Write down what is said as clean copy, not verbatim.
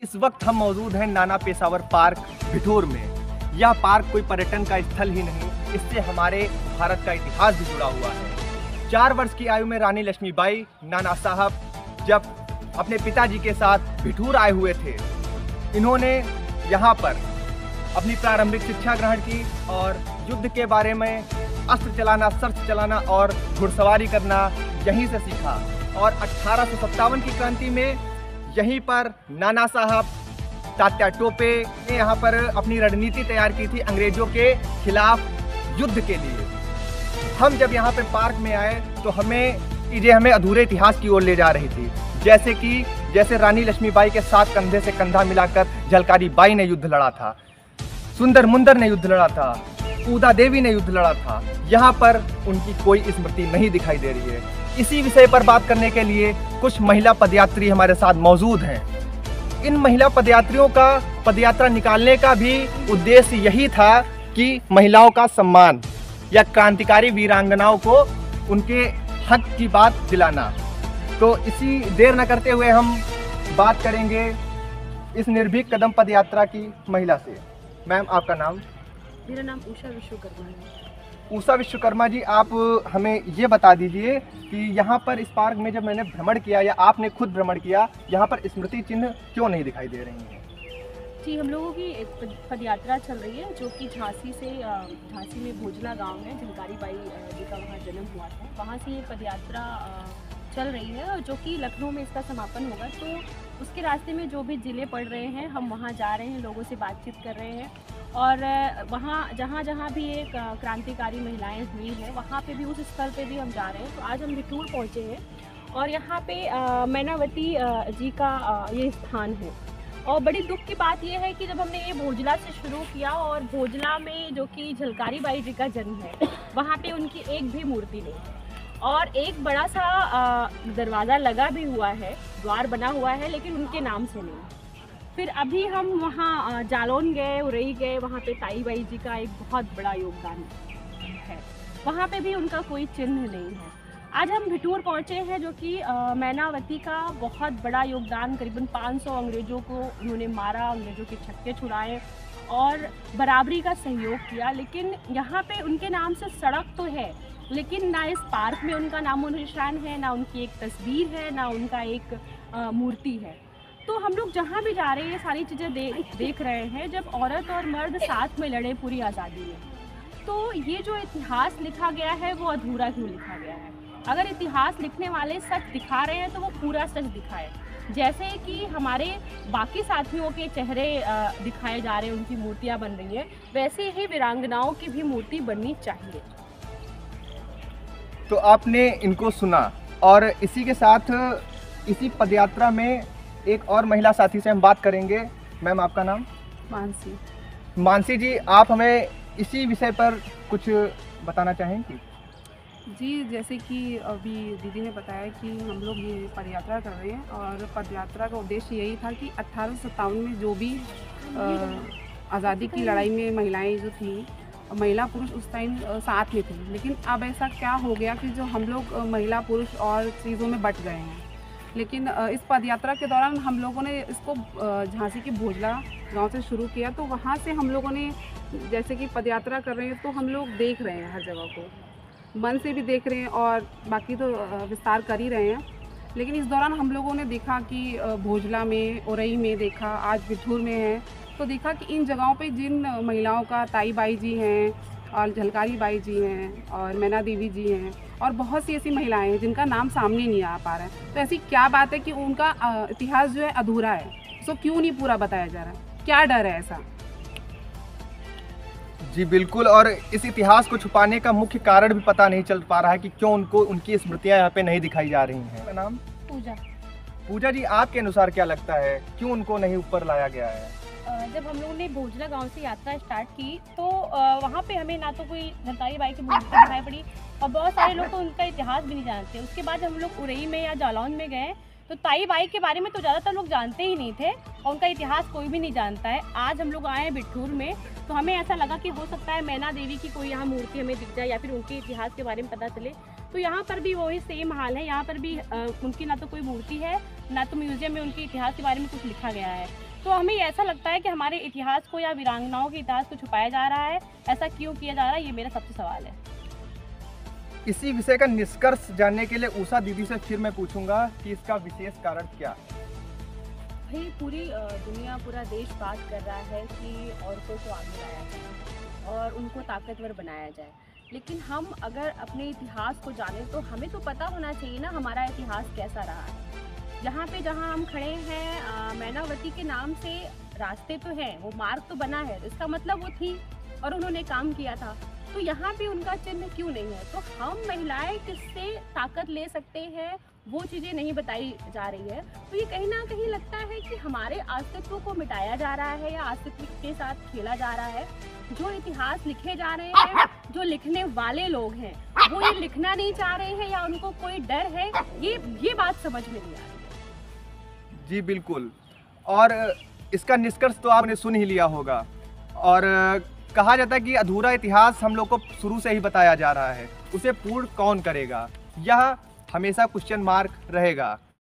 इस वक्त हम मौजूद हैं नाना पेशावर पार्क बिठूर में। यह पार्क कोई पर्यटन का स्थल ही नहीं, इससे हमारे भारत का इतिहास भी जुड़ा हुआ है। 4 वर्ष की आयु में रानी लक्ष्मीबाई नाना साहब जब अपने पिताजी के साथ बिठूर आए हुए थे, इन्होंने यहाँ पर अपनी प्रारंभिक शिक्षा ग्रहण की और युद्ध के बारे में अस्त्र चलाना, शस्त्र चलाना और घुड़सवारी करना यहीं से सीखा। और 1857 की क्रांति में यहीं पर नाना साहब तात्या टोपे ने यहाँ पर अपनी रणनीति तैयार की थी अंग्रेजों के खिलाफ युद्ध के लिए। हम जब यहाँ पे पार्क में आए तो चीज़ें हमें अधूरे इतिहास की ओर ले जा रही थी, जैसे रानी लक्ष्मीबाई के साथ कंधे से कंधा मिलाकर झलकारी बाई ने युद्ध लड़ा था, सुंदर मुंदर ने युद्ध लड़ा था, ऊदा देवी ने युद्ध लड़ा था। यहाँ पर उनकी कोई स्मृति नहीं दिखाई दे रही है। इसी विषय पर बात करने के लिए कुछ महिला पदयात्री हमारे साथ मौजूद हैं। इन महिला पदयात्रियों का पदयात्रा निकालने का भी उद्देश्य यही था कि महिलाओं का सम्मान या क्रांतिकारी वीरांगनाओं को उनके हक की बात दिलाना। तो इसी देर न करते हुए हम बात करेंगे इस निर्भीक कदम पदयात्रा की महिला से। मैम, आपका नाम? मेरा नाम उषा विश्वकर्मा है। उषा विश्वकर्मा जी, आप हमें ये बता दीजिए कि यहाँ पर इस पार्क में जब मैंने भ्रमण किया या आपने खुद भ्रमण किया, यहाँ पर स्मृति चिन्ह क्यों नहीं दिखाई दे रही हैं? जी, हम लोगों की एक पदयात्रा चल रही है जो कि झांसी में भोजला गांव है, झलकारी बाई जी का वहाँ जन्म हुआ था। वहाँ से ये पदयात्रा चल रही है और जो कि लखनऊ में इसका समापन होगा। तो उसके रास्ते में जो भी ज़िले पड़ रहे हैं, हम वहाँ जा रहे हैं, लोगों से बातचीत कर रहे हैं और वहाँ जहाँ भी एक क्रांतिकारी महिलाएं हुई हैं, वहाँ पे भी, उस स्थल पे भी हम जा रहे हैं। तो आज हम बिठूर पहुँचे हैं और यहाँ पे मैनावती जी का ये स्थान है। और बड़ी दुख की बात यह है कि जब हमने ये भोजला से शुरू किया और भोजला में जो कि झलकारी बाई जी का जन्म है, वहाँ पे उनकी एक भी मूर्ति नहीं है और एक बड़ा सा दरवाज़ा लगा भी हुआ है, द्वार बना हुआ है, लेकिन उनके नाम से नहीं। फिर अभी हम वहाँ जालौन गए, उरई गए, वहाँ पे ताई बाई जी का एक बहुत बड़ा योगदान है, वहाँ पे भी उनका कोई चिन्ह नहीं है। आज हम बिठूर पहुँचे हैं जो कि मैनावती का बहुत बड़ा योगदान, करीबन 500 अंग्रेज़ों को उन्होंने मारा, अंग्रेज़ों के छक्के छुड़ाए और बराबरी का सहयोग किया। लेकिन यहाँ पे उनके नाम से सड़क तो है, लेकिन ना इस पार्क में उनका नामो निशान है, ना उनकी एक तस्वीर है, ना उनका एक मूर्ति है। तो हम लोग जहाँ भी जा रहे हैं ये सारी चीज़ें देख रहे हैं। जब औरत और मर्द साथ में लड़े पूरी आज़ादी में, तो ये जो इतिहास लिखा गया है वो अधूरा क्यों लिखा गया है? अगर इतिहास लिखने वाले सच दिखा रहे हैं तो वो पूरा सच दिखाए। जैसे कि हमारे बाकी साथियों के चेहरे दिखाए जा रहे हैं, उनकी मूर्तियाँ बन रही हैं, वैसे ही वीरांगनाओं की भी मूर्ति बननी चाहिए। तो आपने इनको सुना और इसी के साथ इसी पदयात्रा में एक और महिला साथी से हम बात करेंगे। मैम, आपका नाम? मानसी। मानसी जी, आप हमें इसी विषय पर कुछ बताना चाहेंगी? जी, जैसे कि अभी दीदी ने बताया कि हम लोग ये पदयात्रा कर रहे हैं और पदयात्रा का उद्देश्य यही था कि 1857 में जो भी आज़ादी की लड़ाई में महिलाएं जो थी, महिला पुरुष उस टाइम साथ में थे। लेकिन अब ऐसा क्या हो गया कि जो हम लोग महिला पुरुष और चीज़ों में बट गए हैं। लेकिन इस पदयात्रा के दौरान हम लोगों ने इसको झांसी के भोजला गांव से शुरू किया। तो वहाँ से हम लोगों ने, जैसे कि पदयात्रा कर रहे हैं तो हम लोग देख रहे हैं, हर जगह को मन से भी देख रहे हैं और बाकी तो विस्तार कर ही रहे हैं। लेकिन इस दौरान हम लोगों ने देखा कि भोजला में, उरई में देखा, आज बिठूर में है, तो देखा कि इन जगहों पे जिन महिलाओं का, ताई बाई जी हैं और झलकारी बाई जी हैं और मैना देवी जी हैं और बहुत सी ऐसी महिलाएं हैं जिनका नाम सामने नहीं आ पा रहा है। तो ऐसी क्या बात है कि उनका इतिहास जो है अधूरा है, सो क्यों नहीं पूरा बताया जा रहा है? क्या डर है ऐसा? जी बिल्कुल, और इस इतिहास को छुपाने का मुख्य कारण भी पता नहीं चल पा रहा है कि क्यों उनकी स्मृतियाँ यहाँ पे नहीं दिखाई जा रही हैं। नाम? पूजा। पूजा जी, आपके अनुसार क्या लगता है क्यों उनको नहीं ऊपर लाया गया है? जब हम लोगों ने भोजला गांव से यात्रा स्टार्ट की तो वहाँ पे हमें ना तो कोई झलकारी बाई की मूर्ति दिखाई पड़ी और बहुत सारे लोग तो उनका इतिहास भी नहीं जानते। उसके बाद हम लोग उरई में या जालौन में गए तो ताई बाई के बारे में तो ज़्यादातर लोग जानते ही नहीं थे और उनका इतिहास कोई भी नहीं जानता है। आज हम लोग आए हैं बिठूर में तो हमें ऐसा लगा कि हो सकता है मैना देवी की कोई यहाँ मूर्ति हमें दिख जाए या फिर उनके इतिहास के बारे में पता चले। तो यहाँ पर भी वही सेम हाल है, यहाँ पर भी उनकी ना तो कोई मूर्ति है, ना तो म्यूजियम में उनके इतिहास के बारे में कुछ लिखा गया है। तो हमें ऐसा लगता है कि हमारे इतिहास को या वीरांगनाओं के इतिहास को छुपाया जा रहा है। ऐसा क्यों किया जा रहा है, ये मेरा सबसे सवाल है। इसी विषय का निष्कर्ष जानने के लिए उषा दीदी से फिर मैं पूछूंगा कि इसका विशेष कारण क्या। भाई पूरी दुनिया, पूरा देश बात कर रहा है कि औरतों को आगे लाया जाए और उनको ताकतवर बनाया जाए, लेकिन हम अगर अपने इतिहास को जानें तो हमें तो पता होना चाहिए ना हमारा इतिहास कैसा रहा है। यहाँ पे जहाँ हम खड़े हैं, मैनावती के नाम से रास्ते तो हैं, वो मार्ग तो बना है, इसका मतलब वो थी और उन्होंने काम किया था। तो यहाँ पे उनका चिन्ह क्यों नहीं है? तो हम महिलाएं किससे ताकत ले सकते हैं, वो चीज़ें नहीं बताई जा रही है। तो ये कहीं ना कहीं लगता है कि हमारे अस्तित्व को मिटाया जा रहा है या अस्तित्व के साथ खेला जा रहा है। जो इतिहास लिखे जा रहे हैं, जो लिखने वाले लोग हैं, वो ये लिखना नहीं चाह रहे हैं या उनको कोई डर है, ये बात समझ में नहीं आ रही है। जी बिल्कुल, और इसका निष्कर्ष तो आपने सुन ही लिया होगा। और कहा जाता है कि अधूरा इतिहास हम लोग को शुरू से ही बताया जा रहा है, उसे पूर्ण कौन करेगा, यह हमेशा क्वेश्चन मार्क रहेगा।